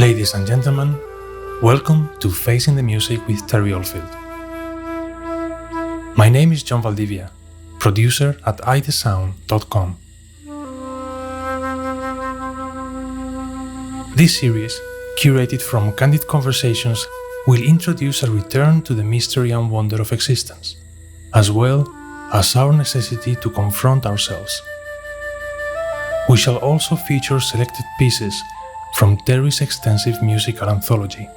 Ladies and gentlemen, welcome to Facing the Music with Terry Oldfield. My name is John Valdivia, producer at idesound.com. This series, curated from candid conversations, will introduce a return to the mystery and wonder of existence, as well as our necessity to confront ourselves. We shall also feature selected pieces from Terry's extensive musical anthology.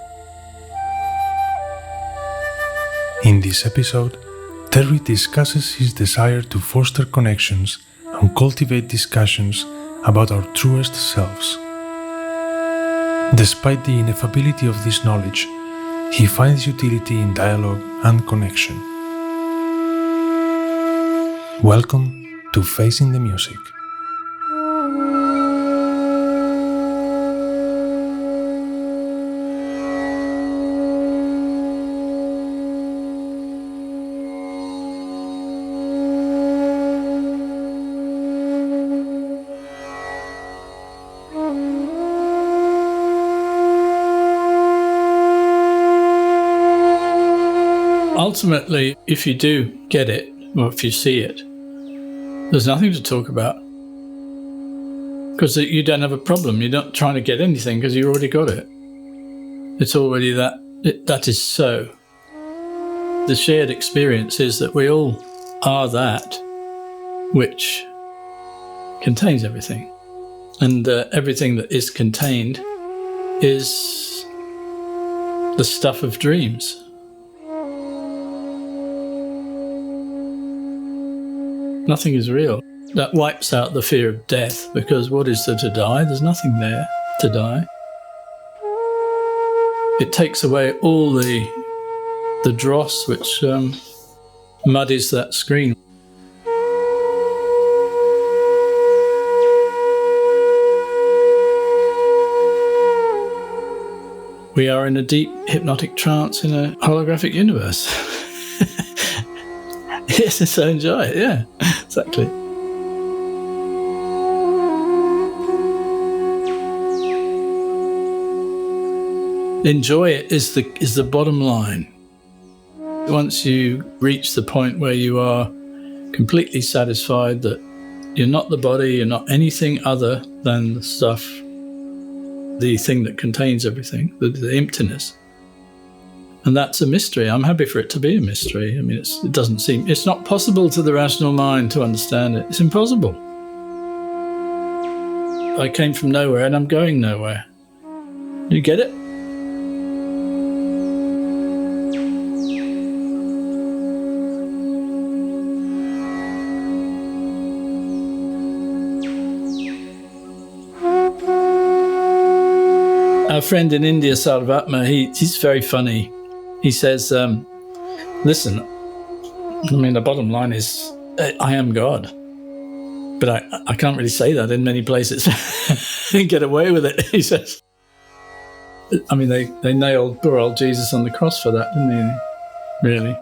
In this episode, Terry discusses his desire to foster connections and cultivate discussions about our truest selves. Despite the ineffability of this knowledge, he finds utility in dialogue and connection. Welcome to Facing the Music. Ultimately, if you do get it, or if you see it, there's nothing to talk about. Because you don't have a problem. You're not trying to get anything because you already got it. It's already that is so. The shared experience is that we all are that which contains everything. And everything that is contained is the stuff of dreams. Nothing is real. That wipes out the fear of death, because what is there to die? There's nothing there to die. It takes away all the dross which muddies that screen. We are in a deep hypnotic trance in a holographic universe. Yes, so enjoy it, yeah, exactly. Enjoy it is the bottom line. Once you reach the point where you are completely satisfied that you're not the body, you're not anything other than the stuff, the thing that contains everything, the emptiness. And that's a mystery. I'm happy for it to be a mystery. I mean, it's not possible to the rational mind to understand it. It's impossible. I came from nowhere and I'm going nowhere. You get it? Our friend in India, Sarvatma, he's very funny. He says, listen, I mean, the bottom line is, I am God. But I can't really say that in many places. And get away with it, he says. I mean, they nailed poor old Jesus on the cross for that, didn't they? Really.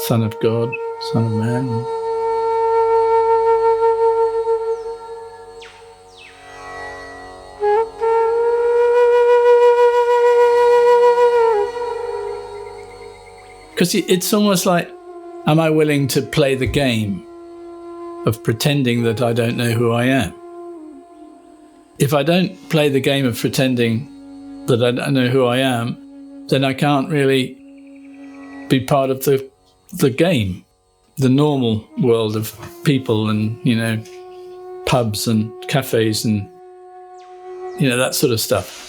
Son of God, Son of Man. Because it's almost like, am I willing to play the game of pretending that I don't know who I am? If I don't play the game of pretending that I don't know who I am, then I can't really be part of the game, the normal world of people and, pubs and cafes and, that sort of stuff.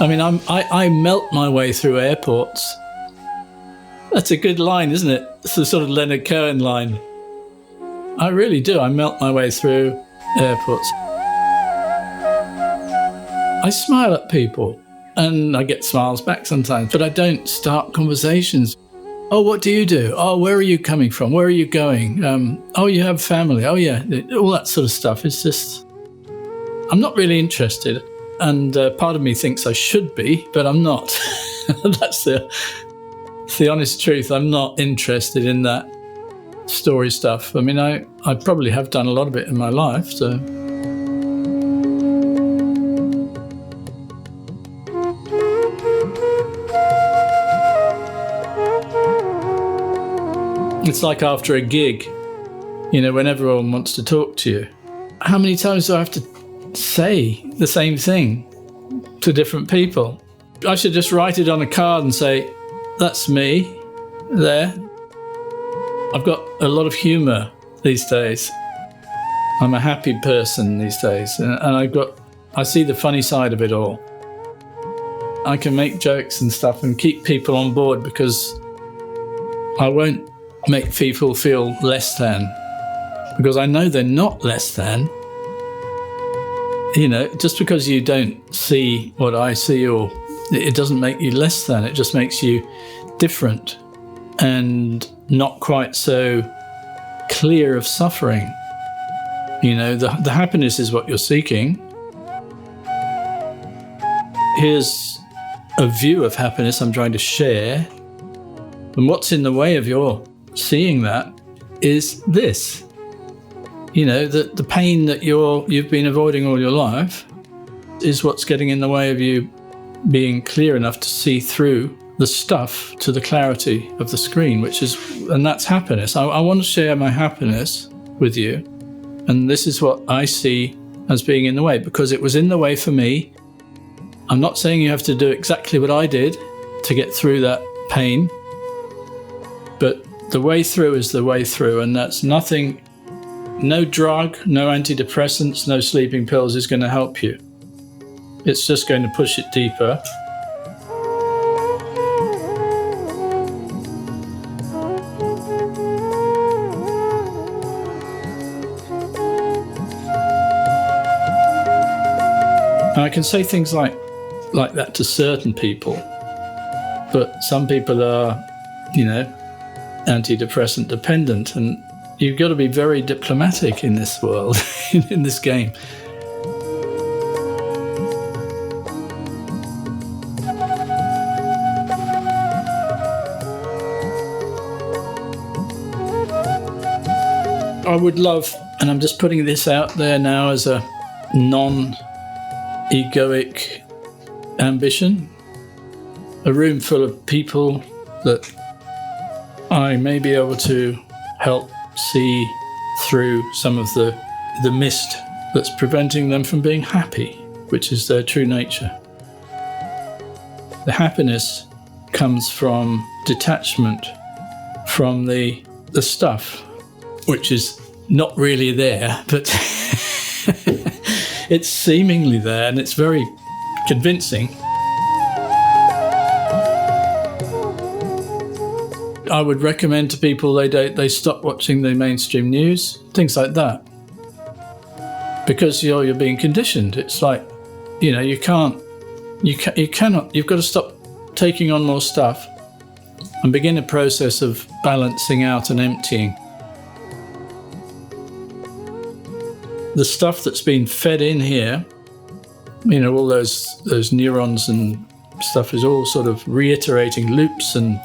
I mean, I melt my way through airports. That's a good line, isn't it? It's the sort of Leonard Cohen line. I really do. I melt my way through airports. I smile at people, and I get smiles back sometimes, but I don't start conversations. Oh, what do you do? Oh, where are you coming from? Where are you going? Oh, you have family. Oh, yeah. All that sort of stuff. It's just, I'm not really interested. And part of me thinks I should be, but I'm not. That's the honest truth. I'm not interested in that story stuff. I mean, I probably have done a lot of it in my life, so. It's like after a gig, when everyone wants to talk to you. How many times do I have to say the same thing to different people? I should just write it on a card and say, that's me there. I've got a lot of humour these days. I'm a happy person these days, and I see the funny side of it all. I can make jokes and stuff and keep people on board because I won't make people feel less than, because I know they're not less than. Just because you don't see what I see, or it doesn't make you less than, it just makes you different and not quite so clear of suffering. The happiness is what you're seeking. Here's a view of happiness I'm trying to share. And what's in the way of your seeing that is this. The pain that you've been avoiding all your life is what's getting in the way of you being clear enough to see through the stuff to the clarity of the screen, and that's happiness. I want to share my happiness with you, and this is what I see as being in the way, because it was in the way for me. I'm not saying you have to do exactly what I did to get through that pain, but the way through is the way through, and that's nothing. No drug, no antidepressants, no sleeping pills is going to help you. It's just going to push it deeper. And I can say things like that to certain people, but some people are, antidepressant dependent, and you've got to be very diplomatic in this world, in this game. I would love, and I'm just putting this out there now as a non-egoic ambition, a room full of people that I may be able to help see through some of the mist that's preventing them from being happy, which is their true nature. The happiness comes from detachment from the stuff, which is not really there, but it's seemingly there, and it's very convincing. I would recommend to people they stop watching the mainstream news, things like that, because you're being conditioned. It's like, you cannot. You've got to stop taking on more stuff and begin a process of balancing out and emptying. The stuff that's been fed in here, all those neurons and stuff is all sort of reiterating loops and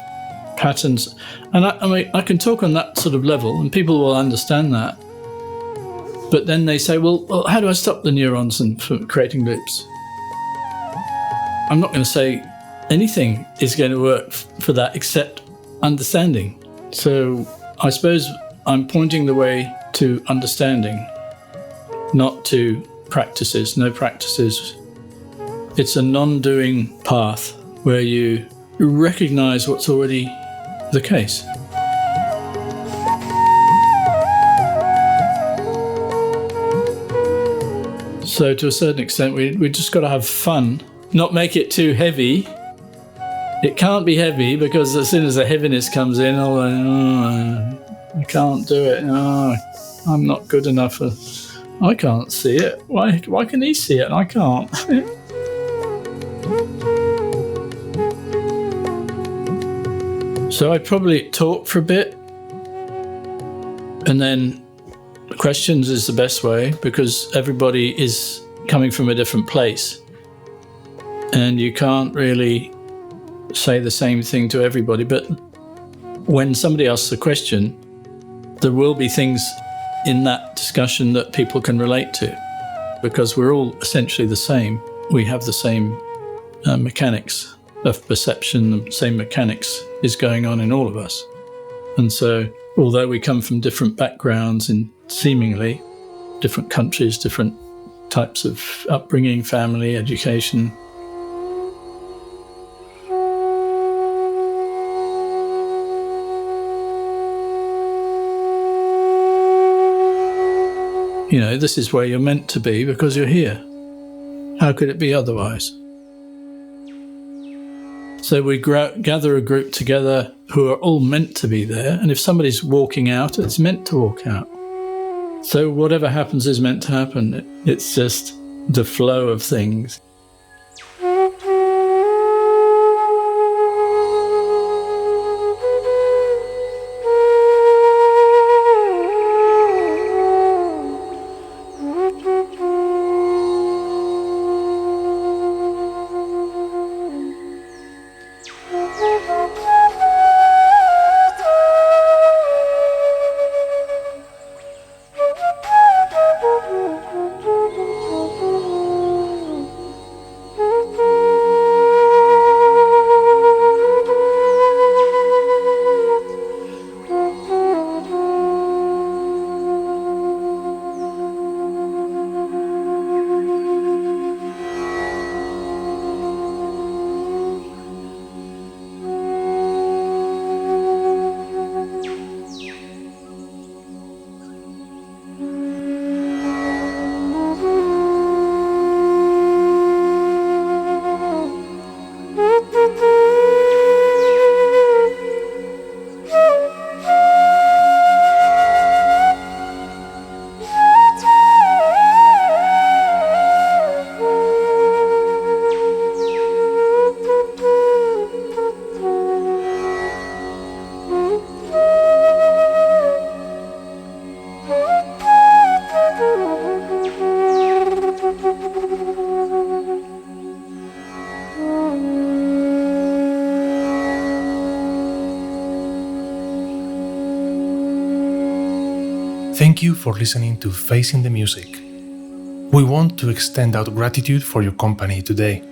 patterns. And I can talk on that sort of level and people will understand that. But then they say, well, how do I stop the neurons from creating loops? I'm not going to say anything is going to work for that except understanding. So I suppose I'm pointing the way to understanding, not to practices. No practices. It's a non-doing path where you recognize what's already the case. So to a certain extent, we just got to have fun, not make it too heavy. It can't be heavy, because as soon as the heaviness comes in, I can't do it. Oh, I'm not good enough. I can't see it. Why can he see it and I can't? So I'd probably talk for a bit, and then questions is the best way, because everybody is coming from a different place and you can't really say the same thing to everybody. But when somebody asks a question, there will be things in that discussion that people can relate to, because we're all essentially the same. We have the same mechanics of perception, the same mechanics is going on in all of us. And so, although we come from different backgrounds in seemingly different countries, different types of upbringing, family, education, this is where you're meant to be because you're here. How could it be otherwise? So we gather a group together who are all meant to be there, and if somebody's walking out, it's meant to walk out. So whatever happens is meant to happen. It's just the flow of things. Thank you for listening to Facing the Music. We want to extend our gratitude for your company today.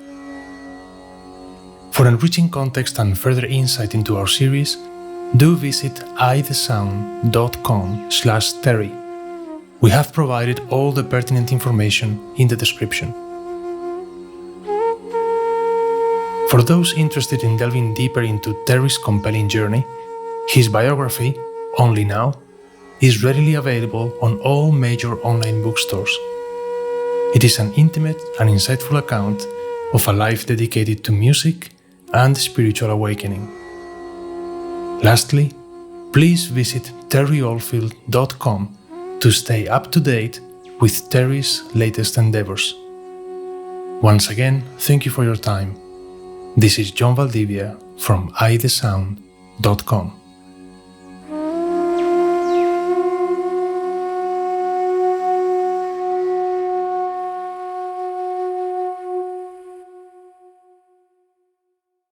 For enriching context and further insight into our series, do visit ithesound.com/Terry. We have provided all the pertinent information in the description. For those interested in delving deeper into Terry's compelling journey, his biography, Only Now, is readily available on all major online bookstores. It is an intimate and insightful account of a life dedicated to music and spiritual awakening. Lastly, please visit terryoldfield.com to stay up to date with Terry's latest endeavors. Once again, thank you for your time. This is John Valdivia from ithesound.com.